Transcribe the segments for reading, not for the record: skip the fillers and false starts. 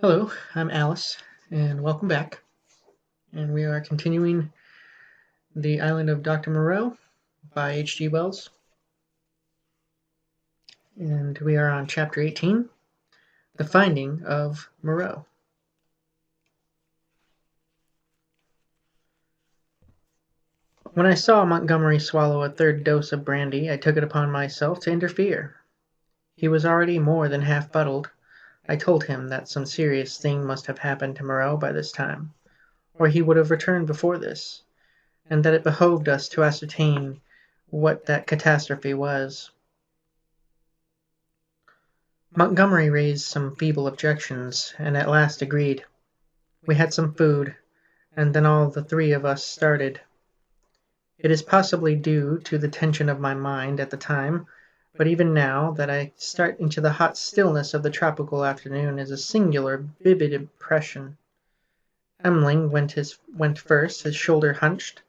Hello, I'm Alice, and welcome back. And we are continuing The Island of Doctor Moreau by H.G. Wells. And we are on Chapter 18, The Finding of Moreau. When I saw Montgomery swallow a third dose of brandy, I took it upon myself to interfere. He was already more than half fuddled. I told him that some serious thing must have happened to Moreau by this time, or he would have returned before this, and that it behoved us to ascertain what that catastrophe was. Montgomery raised some feeble objections, and at last agreed. We had some food, and then all the three of us started. It is possibly due to the tension of my mind at the time, but even now that I start into the hot stillness of the tropical afternoon is a singular, vivid impression. Emling went first, his shoulder hunched,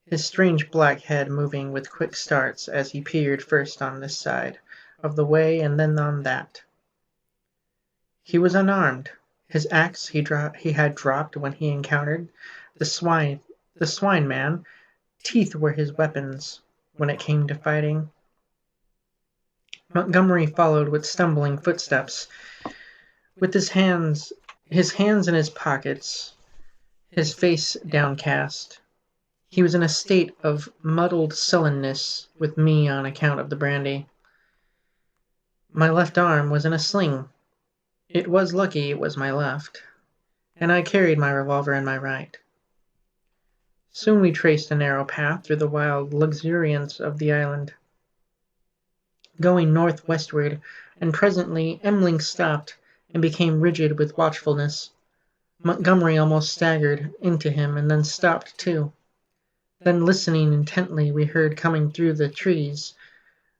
his strange black head moving with quick starts as he peered first on this side of the way and then on that. He was unarmed. His axe he had dropped when he encountered the swine man. Teeth were his weapons when it came to fighting. Montgomery followed with stumbling footsteps, with his hands in his pockets, his face downcast. He was in a state of muddled sullenness with me on account of the brandy. My left arm was in a sling. It was lucky it was my left, and I carried my revolver in my right. Soon we traced a narrow path through the wild luxuriance of the island, going northwestward, and presently Emling stopped and became rigid with watchfulness. Montgomery almost staggered into him and then stopped too. Then, listening intently, we heard coming through the trees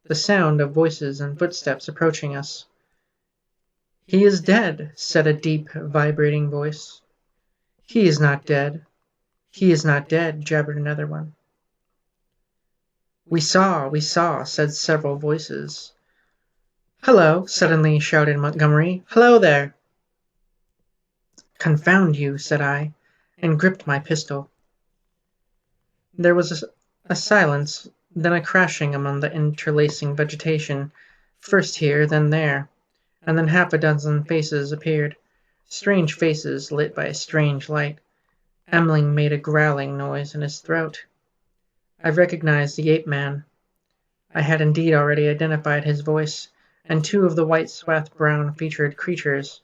the sound of voices and footsteps approaching us. "He is dead," said a deep, vibrating voice. "He is not dead. He is not dead," jabbered another one. We saw," said several voices. "Hello!" suddenly shouted Montgomery. "Hello there!" "Confound you!" said I, and gripped my pistol. There was a silence, then a crashing among the interlacing vegetation, first here, then there, and then half a dozen faces appeared, strange faces lit by a strange light. Emling made a growling noise in his throat. I recognized the ape-man. I had indeed already identified his voice, and two of the white-swathed brown-featured creatures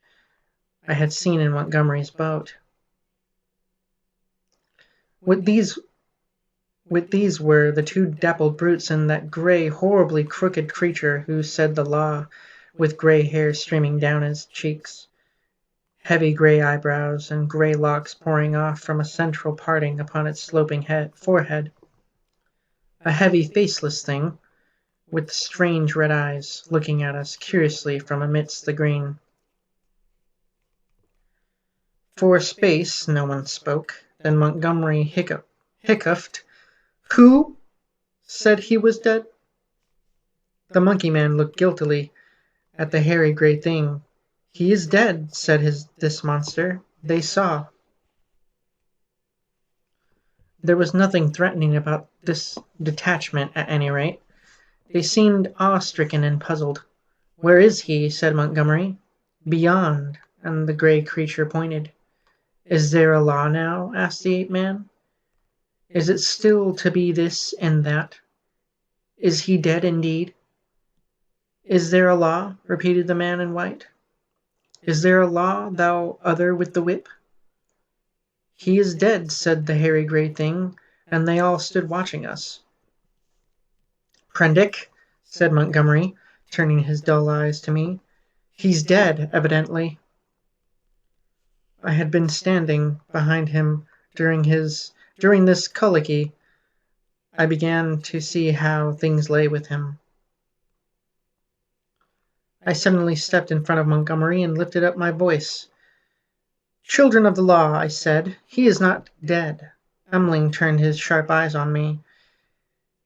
I had seen in Montgomery's boat. With these were the two dappled brutes and that grey, horribly crooked creature who said the law, with grey hair streaming down his cheeks, heavy grey eyebrows, and grey locks pouring off from a central parting upon its sloping forehead. A heavy, faceless thing, with strange red eyes, looking at us curiously from amidst the green. For a space no one spoke. Then Montgomery hiccuped. "Who said he was dead?" The monkey man looked guiltily at the hairy grey thing. "He is dead," said this monster. "They saw." There was nothing threatening about this detachment, at any rate. They seemed awe-stricken and puzzled. "Where is he?" said Montgomery. "Beyond," and the grey creature pointed. "Is there a law now?" asked the ape-man. "Is it still to be this and that? Is he dead indeed?" "Is there a law?" repeated the man in white. "Is there a law, thou other with the whip?" "He is dead," said the hairy grey thing, and they all stood watching us. "Prendick," said Montgomery, turning his dull eyes to me. "He's dead, evidently." I had been standing behind him during this colloquy. I began to see how things lay with him. I suddenly stepped in front of Montgomery and lifted up my voice. "Children of the law," I said, "he is not dead." Emling turned his sharp eyes on me.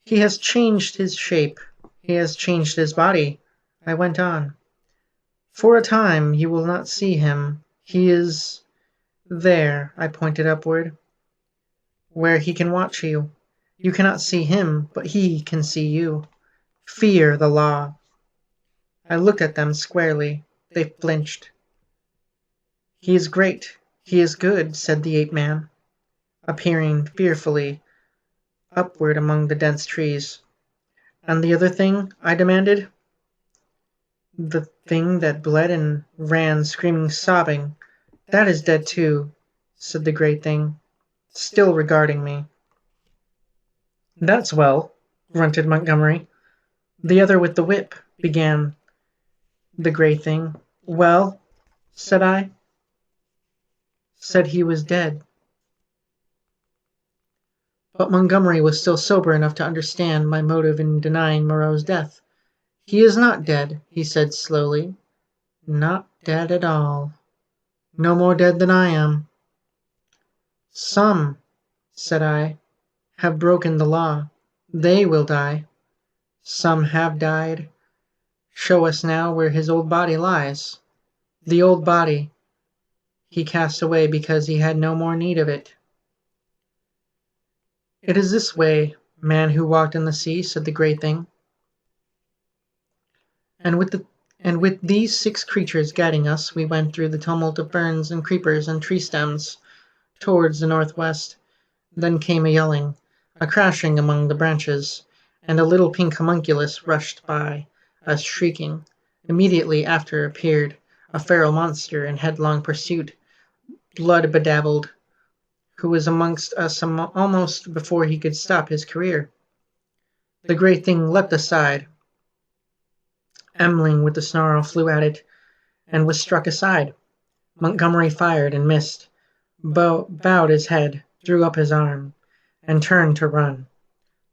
"He has changed his shape. He has changed his body," I went on. "For a time you will not see him. He is there, I pointed upward, where he can watch you. You cannot see him, but he can see you. Fear the law. I looked at them squarely. They flinched. He is great. He is good, said the ape-man, appearing fearfully upward among the dense trees. And the other thing? I demanded. The thing that bled and ran screaming, sobbing. That is dead too, said the great thing, still regarding me. That's well, grunted Montgomery. The other with the whip, began the grey thing. Well, said I. Said he was dead. But Montgomery was still sober enough to understand my motive in denying Moreau's death. He is not dead, he said slowly. Not dead at all. No more dead than I am. Some, said I, have broken the law. They will die. Some have died. Show us now where his old body lies. The old body he cast away because he had no more need of it. It is this way, man who walked in the sea, said the great thing. And with these 6 creatures guiding us, we went through the tumult of ferns and creepers and tree stems towards the northwest. Then came a yelling, a crashing among the branches, and a little pink homunculus rushed by us shrieking. Immediately after appeared a feral monster in headlong pursuit, blood bedabbled, who was amongst us almost before he could stop his career. The great thing leapt aside. Emling with the snarl flew at it and was struck aside. Montgomery fired and missed, bowed his head, threw up his arm, and turned to run.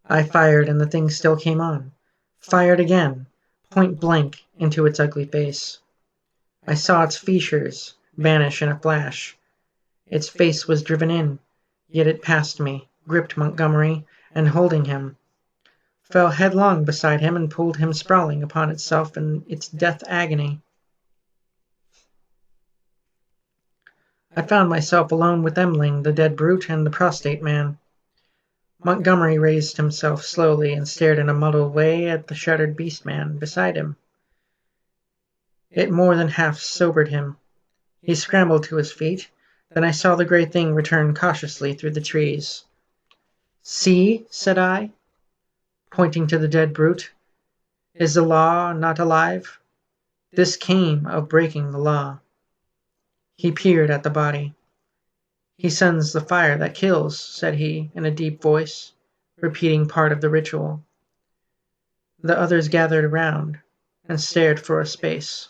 I fired and the thing still came on. Fired again, point blank into its ugly face. I saw its features vanish in a flash. Its face was driven in, yet it passed me, gripped Montgomery, and holding him, fell headlong beside him and pulled him sprawling upon itself in its death agony. I found myself alone with Emling, the dead brute, and the prostrate man. Montgomery raised himself slowly and stared in a muddled way at the shattered beast-man beside him. It more than half sobered him. He scrambled to his feet. Then I saw the great thing return cautiously through the trees. See, said I, pointing to the dead brute. Is the law not alive? This came of breaking the law. He peered at the body. He sends the fire that kills, said he in a deep voice, repeating part of the ritual. The others gathered around and stared for a space.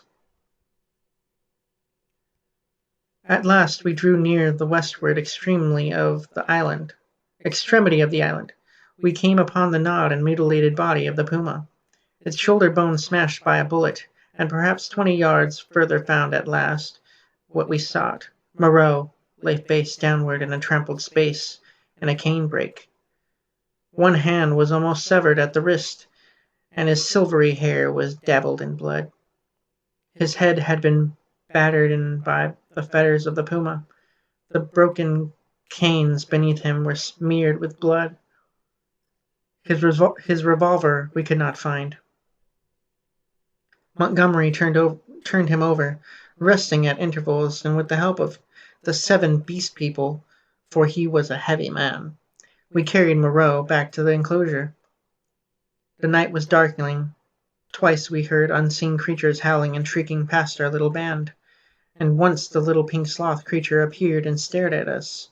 At last we drew near the westward extremity of the island. We came upon the gnawed and mutilated body of the puma, its shoulder bone smashed by a bullet, and perhaps 20 yards further found at last what we sought. Moreau lay face downward in a trampled space in a cane brake. One hand was almost severed at the wrist, and his silvery hair was dabbled in blood. His head had been battered in by the fetters of the puma. The broken canes beneath him were smeared with blood. His revolver we could not find. Montgomery turned him over, resting at intervals, and with the help of the 7 beast people, for he was a heavy man, we carried Moreau back to the enclosure. The night was darkening. Twice we heard unseen creatures howling and shrieking past our little band, and once the little pink sloth creature appeared and stared at us,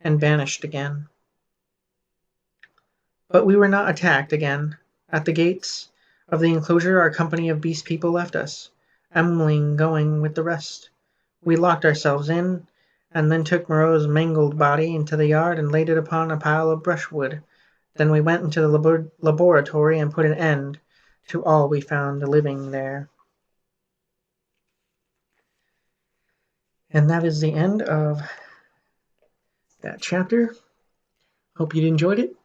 and vanished again. But we were not attacked again. At the gates of the enclosure our company of beast people left us, Emmeline going with the rest. We locked ourselves in, and then took Moreau's mangled body into the yard and laid it upon a pile of brushwood. Then we went into the laboratory and put an end to all we found living there. And that is the end of that chapter. Hope you enjoyed it.